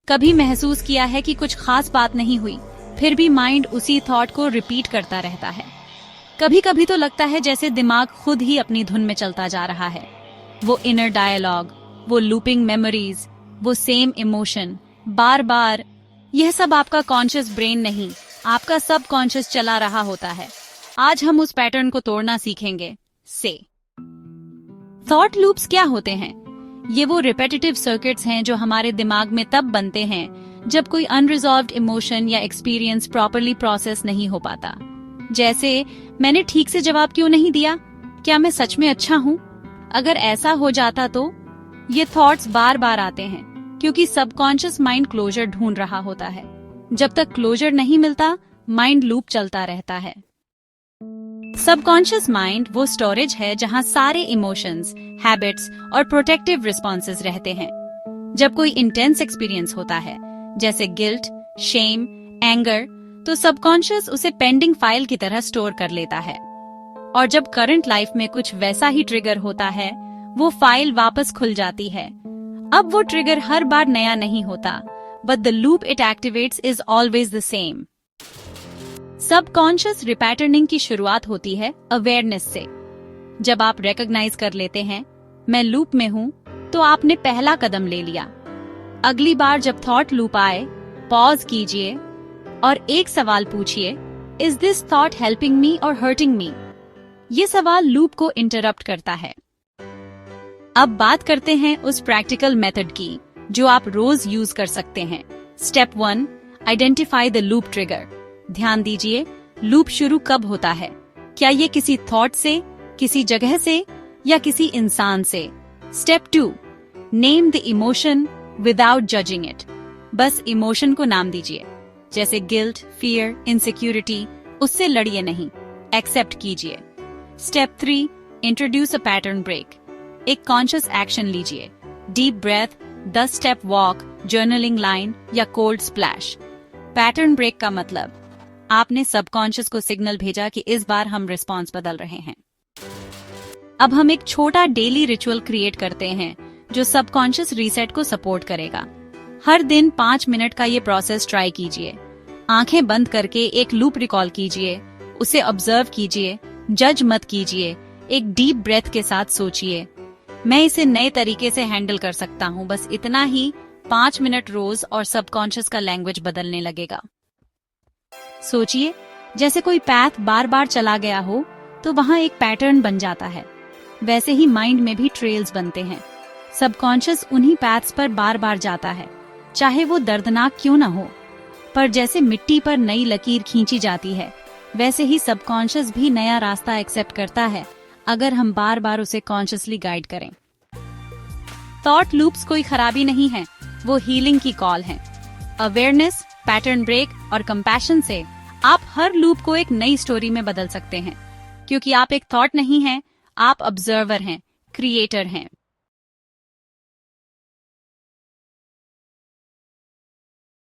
कभी महसूस किया है कि कुछ खास बात नहीं हुई, फिर भी माइंड उसी थॉट को रिपीट करता रहता है। कभी कभी तो लगता है जैसे दिमाग खुद ही अपनी धुन में चलता जा रहा है। वो इनर डायलॉग, वो लूपिंग मेमोरीज, वो सेम इमोशन बार बार। यह सब आपका कॉन्शियस ब्रेन नहीं, आपका सब कॉन्शियस चला रहा होता है। आज हम उस पैटर्न को तोड़ना सीखेंगे। थॉट लूप्स क्या होते हैं? ये वो रिपेटिटिव सर्किट्स हैं जो हमारे दिमाग में तब बनते हैं जब कोई अनरिजॉल्व्ड इमोशन या एक्सपीरियंस प्रॉपर्ली प्रोसेस नहीं हो पाता। जैसे, मैंने ठीक से जवाब क्यों नहीं दिया? क्या मैं सच में अच्छा हूँ? अगर ऐसा हो जाता तो ये थॉट्स बार बार आते हैं क्योंकि सबकॉन्शियस माइंड क्लोजर ढूंढ रहा होता है। जब तक क्लोजर नहीं मिलता, माइंड लूप चलता रहता है। सबकॉन्शियस माइंड वो स्टोरेज है जहां सारे इमोशंस, हैबिट्स और प्रोटेक्टिव रिस्पॉन्सेज रहते हैं। जब कोई इंटेंस एक्सपीरियंस होता है, जैसे गिल्ट, शेम, एंगर, तो सबकॉन्शियस उसे पेंडिंग फाइल की तरह स्टोर कर लेता है। और जब करंट लाइफ में कुछ वैसा ही ट्रिगर होता है, वो फाइल वापस खुल जाती है। अब वो ट्रिगर हर बार नया नहीं होता, but the loop it activates is always the same. Subconscious repatterning की शुरुआत होती है अवेयरनेस से। जब आप रिकॉग्नाइज कर लेते हैं, मैं लूप में हूँ, तो आपने पहला कदम ले लिया। अगली बार जब थॉट लूप आए, पॉज कीजिए और एक सवाल पूछिए, is this thought helping me और हर्टिंग मी? ये सवाल लूप को इंटरप्ट करता है। अब बात करते हैं उस प्रैक्टिकल मेथड की जो आप रोज यूज कर सकते हैं। Step 1, identify the loop trigger. ध्यान दीजिए, लूप शुरू कब होता है? क्या ये किसी थॉट से, किसी जगह से या किसी इंसान से? Step 2, name the emotion without judging it. बस इमोशन को नाम दीजिए, जैसे गिल्ट, फियर, इनसिक्योरिटी। उससे लड़िए नहीं, एक्सेप्ट कीजिए। Step 3, introduce a pattern break. एक कॉन्शियस एक्शन लीजिए, deep breath, 10 step walk, journaling line या कोल्ड स्प्लैश। पैटर्न ब्रेक का मतलब, आपने सबकॉन्शियस को सिग्नल भेजा कि इस बार हम रिस्पॉन्स बदल रहे हैं। अब हम एक छोटा डेली रिचुअल क्रिएट करते हैं जो सबकॉन्शियस रीसेट को सपोर्ट करेगा। हर दिन 5 मिनट का ये प्रोसेस ट्राई कीजिए। आंखें बंद करके एक लूप रिकॉल कीजिए, उसे ऑब्जर्व कीजिए, जज मत कीजिए, एक डीप ब्रेथ के साथ सोचिए, मैं इसे नए तरीके से हैंडल कर सकता हूँ। बस इतना ही, 5 मिनट रोज, और सबकॉन्शियस का लैंग्वेज बदलने लगेगा। सोचिए, जैसे कोई पैथ बार बार चला गया हो तो वहां एक पैटर्न बन जाता है। वैसे ही माइंड में भी ट्रेल्स बनते हैं। सबकॉन्शियस उन्हीं पैथ्स पर बार बार जाता है, चाहे वो दर्दनाक क्यों ना हो। पर जैसे मिट्टी पर नई लकीर खींची जाती है, वैसे ही सबकॉन्शियस भी नया रास्ता एक्सेप्ट करता है, अगर हम बार बार उसे कॉन्शियसली गाइड करें। थॉट लूप्स कोई खराबी नहीं है, वो हीलिंग की कॉल है। अवेयरनेस, पैटर्न ब्रेक और कंपैशन से आप हर लूप को एक नई स्टोरी में बदल सकते हैं। क्योंकि आप एक थॉट नहीं हैं, आप ऑब्जर्वर हैं, क्रिएटर हैं।